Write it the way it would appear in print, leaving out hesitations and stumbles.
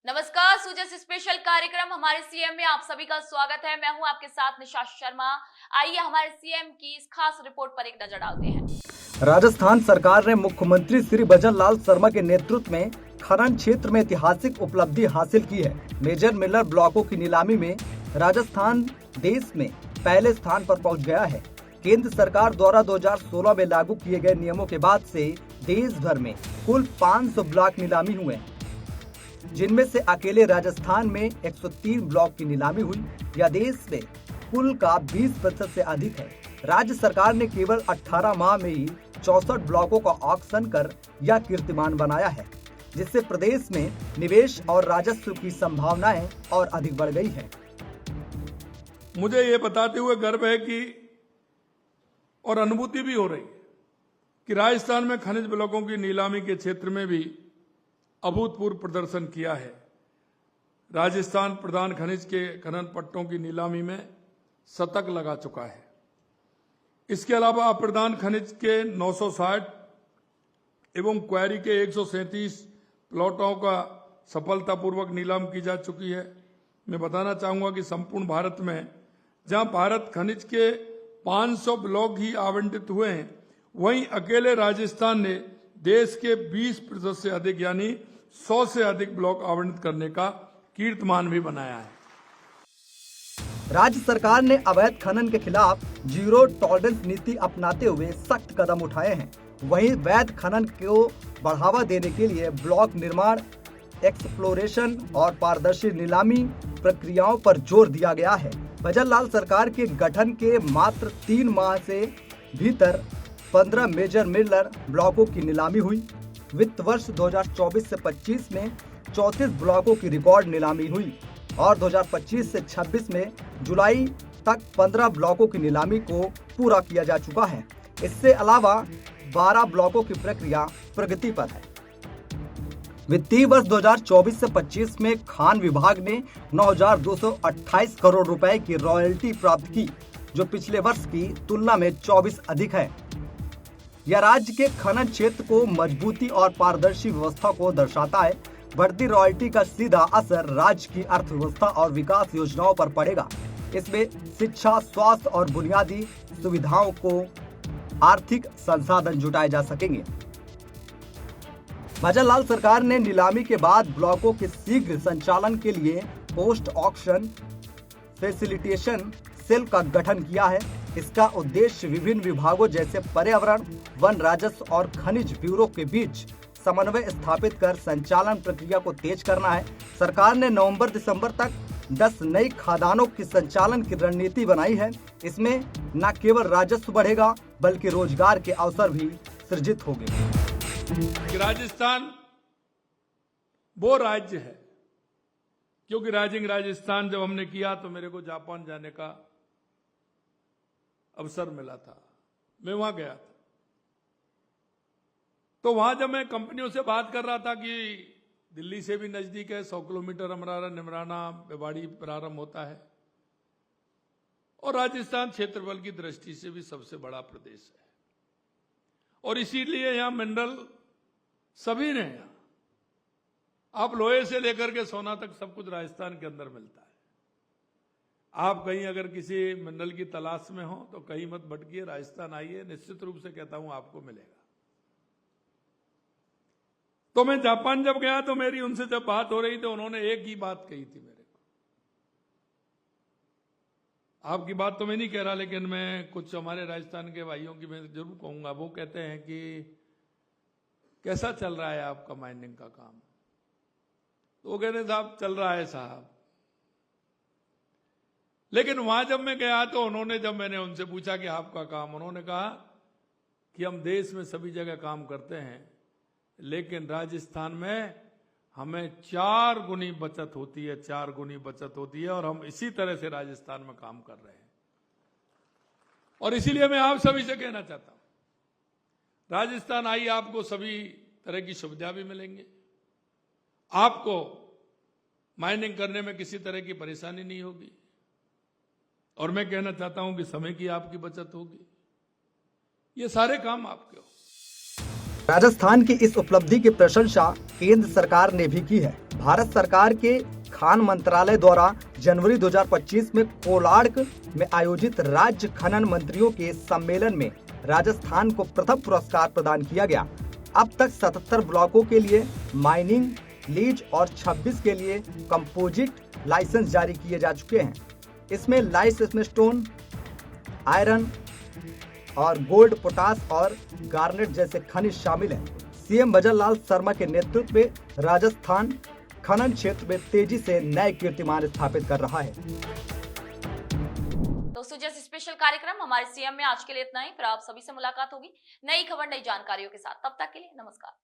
नमस्कार, सूजस स्पेशल कार्यक्रम हमारे सीएम में आप सभी का स्वागत है। मैं हूं आपके साथ निशा शर्मा। आइए हमारे सीएम की इस खास रिपोर्ट पर एक नजर डालते हैं। राजस्थान सरकार ने मुख्यमंत्री श्री भजन लाल शर्मा के नेतृत्व में खनन क्षेत्र में ऐतिहासिक उपलब्धि हासिल की है। मेजर मिलर ब्लॉकों की नीलामी में राजस्थान देश में पहले स्थान पर पहुंच गया है। केंद्र सरकार द्वारा 2016 में लागू किए गए नियमों के बाद से देश भर में कुल 500 ब्लॉक नीलामी हुए हैं, जिनमें से अकेले राजस्थान में 103 ब्लॉक की नीलामी हुई। यह देश में कुल का 20% से अधिक है। राज्य सरकार ने केवल 18 माह में ही 64 ब्लॉकों का ऑक्शन कर यह कीर्तिमान बनाया है, जिससे प्रदेश में निवेश और राजस्व की संभावनाएं और अधिक बढ़ गई है। मुझे ये बताते हुए गर्व है कि और अनुभूति भी हो रही है कि राजस्थान में खनिज ब्लॉकों की नीलामी के क्षेत्र में भी अभूतपूर्व प्रदर्शन किया है। राजस्थान प्रधान खनिज के खनन पट्टों की नीलामी में शतक लगा चुका है। इसके अलावा अप्रधान खनिज के 960 एवं क्वेरी के 137 प्लॉटों का सफलतापूर्वक नीलाम की जा चुकी है। मैं बताना चाहूंगा कि संपूर्ण भारत में जहां भारत खनिज के 500 ब्लॉक ही आवंटित हुए हैं, वहीं अकेले राजस्थान ने देश के 20% से अधिक यानी 100 से अधिक ब्लॉक आवंटित करने का कीर्तिमान भी बनाया है। राज्य सरकार ने अवैध खनन के खिलाफ जीरो टॉलरेंस नीति अपनाते हुए सख्त कदम उठाए हैं। वहीं वैध खनन को बढ़ावा देने के लिए ब्लॉक निर्माण, एक्सप्लोरेशन और पारदर्शी नीलामी प्रक्रियाओं पर जोर दिया गया है। भजन लाल सरकार के गठन के मात्र 3 माह से भीतर 15 मेजर मिलर ब्लॉकों की नीलामी हुई। वित्त वर्ष 2024 से 25 में 34 ब्लॉकों की रिकॉर्ड नीलामी हुई और 2025 से 26 में जुलाई तक 15 ब्लॉकों की नीलामी को पूरा किया जा चुका है। इससे अलावा 12 ब्लॉकों की प्रक्रिया प्रगति पर है। वित्तीय वर्ष 2024 से 25 में खान विभाग ने 9,228 करोड़ रुपए की रॉयल्टी प्राप्त की, जो पिछले वर्ष की तुलना में 24 अधिक है। यह राज्य के खनन क्षेत्र को मजबूती और पारदर्शी व्यवस्था को दर्शाता है। बढ़ती रॉयल्टी का सीधा असर राज्य की अर्थव्यवस्था और विकास योजनाओं पर पड़ेगा। इसमें शिक्षा, स्वास्थ्य और बुनियादी सुविधाओं को आर्थिक संसाधन जुटाए जा सकेंगे। भजन लाल सरकार ने नीलामी के बाद ब्लॉकों के शीघ्र संचालन के लिए पोस्ट ऑक्शन फैसिलिटेशन सेल का गठन किया है। इसका उद्देश्य विभिन्न विभागों जैसे पर्यावरण, वन, राजस्व और खनिज ब्यूरो के बीच समन्वय स्थापित कर संचालन प्रक्रिया को तेज करना है। सरकार ने नवंबर-दिसंबर तक 10 नई खादानों की संचालन की रणनीति बनाई है। इसमें न केवल राजस्व बढ़ेगा बल्कि रोजगार के अवसर भी सृजित होंगे। राजस्थान वो राज्य है, क्योंकि राजस्थान जब हमने किया तो मेरे को जापान जाने का अवसर मिला था। मैं वहां गया था, तो वहां जब मैं कंपनियों से बात कर रहा था कि दिल्ली से भी नजदीक है, 100 किलोमीटर अमरारा, निमराना, बेवाड़ी प्रारंभ होता है और राजस्थान क्षेत्रफल की दृष्टि से भी सबसे बड़ा प्रदेश है और इसीलिए यहां मिनरल सभी ने, आप लोहे से लेकर के सोना तक सब कुछ राजस्थान के अंदर मिलता है। आप कहीं अगर किसी मिनरल की तलाश में हो तो कहीं मत भटकिए, राजस्थान आइए, निश्चित रूप से कहता हूं आपको मिलेगा। तो मैं जापान जब गया तो मेरी उनसे जब बात हो रही थी, उन्होंने एक ही बात कही थी मेरे को। आपकी बात तो मैं नहीं कह रहा, लेकिन मैं कुछ हमारे राजस्थान के भाइयों की मैं जरूर कहूंगा। वो कहते हैं कि कैसा चल रहा है आपका माइनिंग का काम? तो वो कहते साहब चल रहा है साहब। लेकिन वहां जब मैं गया तो उन्होंने, जब मैंने उनसे पूछा कि आपका काम, उन्होंने कहा कि हम देश में सभी जगह काम करते हैं, लेकिन राजस्थान में हमें 4 गुनी बचत होती है, 4 गुनी बचत होती है और हम इसी तरह से राजस्थान में काम कर रहे हैं। और इसीलिए मैं आप सभी से कहना चाहता हूं, राजस्थान आइए, आपको सभी तरह की सुविधा भी मिलेंगे, आपको माइनिंग करने में किसी तरह की परेशानी नहीं होगी और मैं कहना चाहता हूं कि समय की आपकी बचत होगी। ये सारे काम आपके हो। राजस्थान की इस उपलब्धि की प्रशंसा केंद्र सरकार ने भी की है। भारत सरकार के खान मंत्रालय द्वारा जनवरी 2025 में कोलाड में आयोजित राज्य खनन मंत्रियों के सम्मेलन में राजस्थान को प्रथम पुरस्कार प्रदान किया गया। अब तक 77 ब्लॉकों के लिए माइनिंग लीज और 26 के लिए कंपोजिट लाइसेंस जारी किए जा चुके हैं। इसमें लाइमस्टोन, आयरन और गोल्ड, पोटास और गार्नेट जैसे खनिज शामिल हैं। सीएम भजनलाल शर्मा के नेतृत्व में राजस्थान खनन क्षेत्र में तेजी से नए कीर्तिमान स्थापित कर रहा है। दोस्तों, जैसे स्पेशल कार्यक्रम हमारे सीएम में आज के लिए इतना ही। फिर आप सभी से मुलाकात होगी नई खबर, नई जानकारियों के साथ। तब तक के लिए नमस्कार।